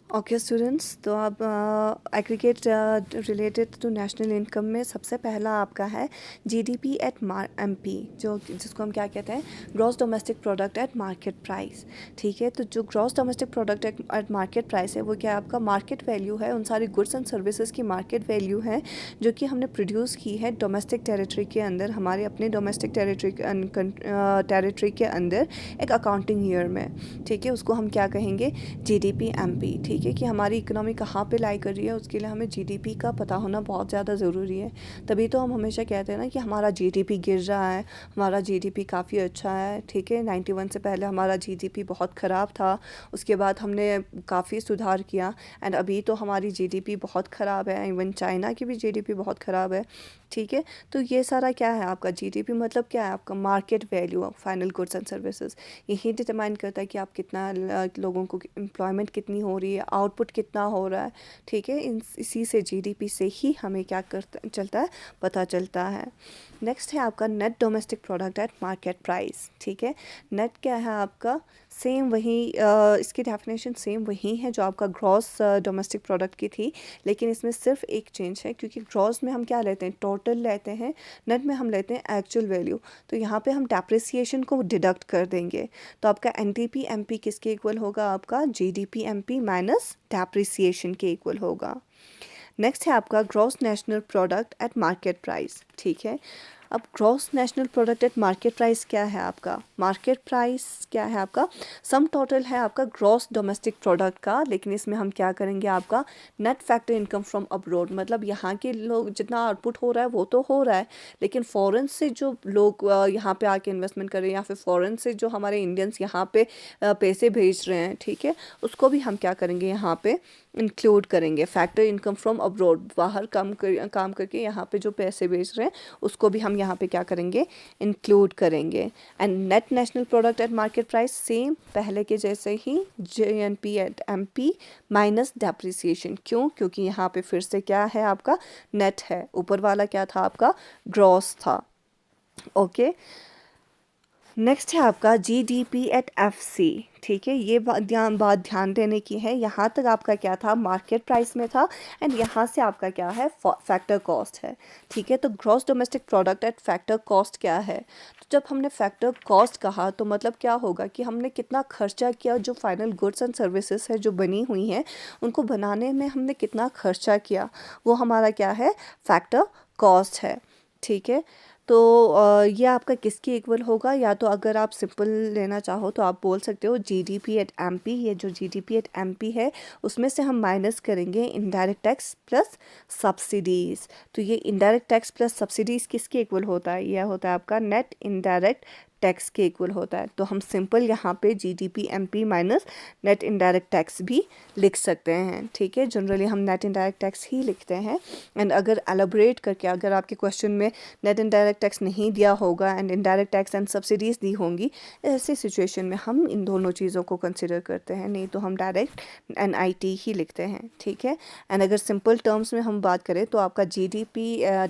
Okay students, तो अब aggregate related to national income में सबसे पहला आपका है जीडीपी एट एमपी, जो जिसको हम क्या कहते हैं, gross domestic product at market price. ठीक है, तो जो gross domestic product at market price है वो क्या है, आपका मार्केट वैल्यू है, उन सारी गुड्स एंड सर्विसेज की मार्केट वैल्यू है जो कि हमने प्रोड्यूस की है डोमेस्टिक टेरिटरी के अंदर, हमारे अपने डोमेस्टिक टेरिटरी के अंदर एक अकाउंटिंग ईयर में। ठीक है, उसको हम क्या कहेंगे, जीडीपी एमपी। ठीक है, कि हमारी इकोनॉमी कहाँ पे लाई कर रही है, उसके लिए हमें जीडीपी का पता होना बहुत ज़्यादा ज़रूरी है। तभी तो हम हमेशा कहते हैं ना कि हमारा जीडीपी गिर रहा है, हमारा जीडीपी काफ़ी अच्छा है। ठीक है, 91 से पहले हमारा जीडीपी बहुत ख़राब था, उसके बाद हमने काफ़ी सुधार किया, एंड अभी तो हमारी जीडीपी बहुत ख़राब है, इवन चाइना की भी जीडीपी बहुत ख़राब है। ठीक है, तो ये सारा क्या है, आपका जीडीपी मतलब क्या है, आपका market value of final goods and services. यही डिटरमाइन करता है कि आप कितना लोगों को एम्प्लॉयमेंट कितनी हो रही है, आउटपुट कितना हो रहा है। ठीक है, इसी से जीडीपी से ही हमें क्या करता चलता है, पता चलता है। नेक्स्ट है आपका net domestic product at market price. ठीक है, नेट क्या है आपका, सेम वही इसकी डेफिनेशन सेम वही है जो आपका ग्रॉस डोमेस्टिक प्रोडक्ट की थी, लेकिन इसमें सिर्फ एक चेंज है, क्योंकि ग्रॉस में हम क्या लेते हैं, टोटल लेते हैं, नेट में हम लेते हैं एक्चुअल वैल्यू। तो यहाँ पे हम डेप्रिसिएशन को डिडक्ट कर देंगे, तो आपका एनटीपी एमपी किसके इक्वल होगा, आपका जीडीपी एमपी माइनस डेप्रिसिएशन के इक्वल होगा। नेक्स्ट है आपका gross national product at market price. ठीक है, अब gross national product at market price क्या है, आपका मार्केट प्राइस क्या है, आपका सम टोटल है आपका ग्रॉस डोमेस्टिक प्रोडक्ट का, लेकिन इसमें हम क्या करेंगे, आपका net factor income from abroad, मतलब यहाँ के लोग जितना आउटपुट हो रहा है वो तो हो रहा है, लेकिन फ़ॉरेन से जो लोग यहाँ पे आके इन्वेस्टमेंट कर रहे हैं, या फिर फ़ॉरेन से जो हमारे इंडियंस यहाँ पे पैसे भेज रहे हैं, ठीक है, उसको भी हम क्या करेंगे, यहाँ पे इंक्लूड करेंगे। फैक्टर इनकम फ्रॉम अब्रॉड, बाहर काम करके यहाँ पे जो पैसे भेज रहे हैं उसको भी हम यहाँ पे क्या करेंगे, इंक्लूड करेंगे। And net national product at market price same पहले के जैसे ही, GNP at MP minus depreciation. क्यों, क्योंकि यहाँ पे फिर से क्या है, आपका नेट है, ऊपर वाला क्या था, आपका ग्रॉस था। ओके, नेक्स्ट है आपका जीडीपी एट एफसी। ठीक है, ये बात ध्यान देने की है, यहाँ तक आपका क्या था, मार्केट प्राइस में था, एंड यहाँ से आपका क्या है, फैक्टर कॉस्ट है। ठीक है, तो gross domestic product at factor cost क्या है, तो जब हमने फैक्टर कॉस्ट कहा तो मतलब क्या होगा कि हमने कितना खर्चा किया, जो फाइनल गुड्स एंड सर्विसेज है जो बनी हुई हैं उनको बनाने में हमने कितना खर्चा किया, वो हमारा क्या है, फैक्टर कॉस्ट है। ठीक है, तो ये आपका किसके इक्वल होगा, या तो अगर आप सिंपल लेना चाहो तो आप बोल सकते हो जीडीपी एट एमपी। ये जो जीडीपी एट एमपी है उसमें से हम माइनस करेंगे इनडायरेक्ट टैक्स प्लस सब्सिडीज़। तो ये इनडायरेक्ट टैक्स प्लस सब्सिडीज़ किसके इक्वल होता है, यह होता है आपका नेट इनडायरेक्ट टैक्स के इक्वल होता है। तो हम सिंपल यहाँ पे GDP MP minus net indirect tax भी लिख सकते हैं। ठीक है, जनरली हम नेट इनडायरेक्ट टैक्स ही लिखते हैं, एंड अगर एलाबोरेट करके, अगर आपके क्वेश्चन में नेट इनडायरेक्ट टैक्स नहीं दिया होगा and indirect tax and subsidies दी होंगी, ऐसे सिचुएशन में हम इन दोनों चीज़ों को कंसिडर करते हैं, नहीं तो हम डायरेक्ट एनआईटी ही लिखते हैं। ठीक है, एंड अगर सिंपल टर्म्स में हम बात करें तो आपका जीडीपी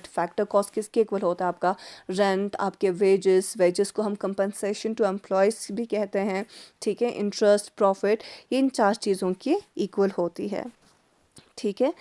फैक्टर कॉस्ट किसके इक्वल होता है, आपका रेंट, आपके वेजेस को हम कंपनसेशन टू एम्प्लॉयज़ भी कहते हैं। ठीक है, इंटरेस्ट, प्रॉफिट, ये इन चार चीज़ों की इक्वल होती है। ठीक है,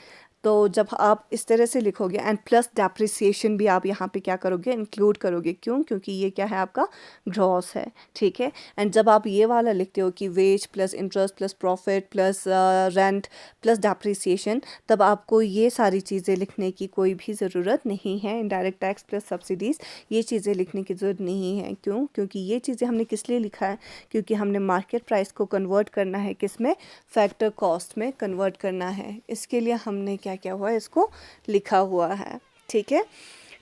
तो जब आप इस तरह से लिखोगे, एंड प्लस डेप्रिसिएशन भी आप यहाँ पे क्या करोगे, इंक्लूड करोगे। क्यों, क्योंकि ये क्या है, आपका ग्रॉस है। ठीक है, एंड जब आप ये वाला लिखते हो कि wage plus interest plus profit plus rent plus depreciation, तब आपको ये सारी चीज़ें लिखने की कोई भी ज़रूरत नहीं है। इनडायरेक्ट टैक्स प्लस सब्सिडीज़, ये चीज़ें लिखने की ज़रूरत नहीं है। क्यों, क्योंकि ये चीज़ें हमने किस लिए लिखा है, क्योंकि हमने मार्केट प्राइस को कन्वर्ट करना है, किस में, फैक्टर कॉस्ट में कन्वर्ट करना है। इसके लिए हमने क्या क्या हुआ है, इसको लिखा हुआ है। ठीक है,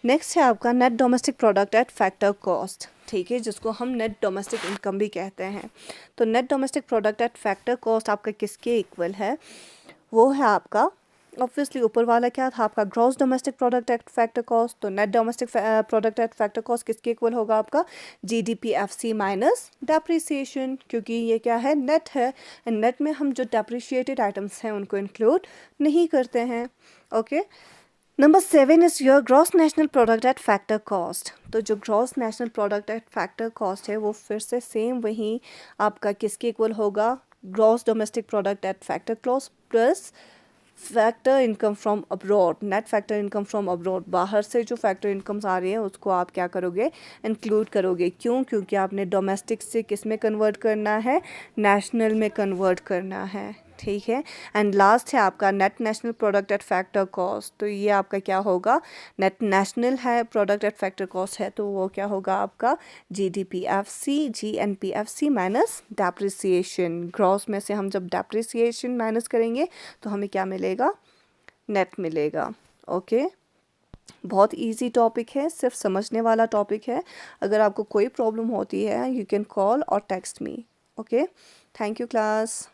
नेक्स्ट है आपका net domestic product at factor cost. ठीक है, जिसको हम नेट डोमेस्टिक इनकम भी कहते हैं। तो net domestic product at factor cost आपका किसके इक्वल है, वो है आपका, ऑब्वियसली ऊपर वाला क्या था, आपका gross domestic product at factor cost. तो net domestic product at factor cost किसके इक्वल होगा, आपका जीडीपी एफसी माइनस डेप्रिसिएशन, क्योंकि ये क्या है, नेट है, एंड नेट में हम जो डेप्रिशिएटेड आइटम्स हैं उनको इंक्लूड नहीं करते हैं। Okay, number 7 is your gross national product at factor cost. तो जो gross national product at factor cost है वो फिर से सेम वही आपका किसके इक्वल होगा, gross domestic product at factor clause plus factor income from abroad, net factor income from abroad, बाहर से जो फैक्टर इनकम्स आ रही हैं उसको आप क्या करोगे, इंक्लूड करोगे। क्यों? क्योंकि आपने डोमेस्टिक से किस में कन्वर्ट करना है, नेशनल में कन्वर्ट करना है, ठीक है। एंड लास्ट है आपका net national product at factor cost, तो ये आपका क्या होगा, नेट नेशनल है प्रोडक्ट एट फैक्टर कॉस्ट है, तो वो क्या होगा आपका GNPFC माइनस डेप्रिसिएशन। ग्रॉस में से हम जब डेप्रिसिएशन माइनस करेंगे तो हमें क्या मिलेगा, नेट मिलेगा। ओके, बहुत इजी टॉपिक है, सिर्फ समझने वाला टॉपिक है। अगर आपको कोई प्रॉब्लम होती है यू कैन कॉल और text me. Okay, thank you class.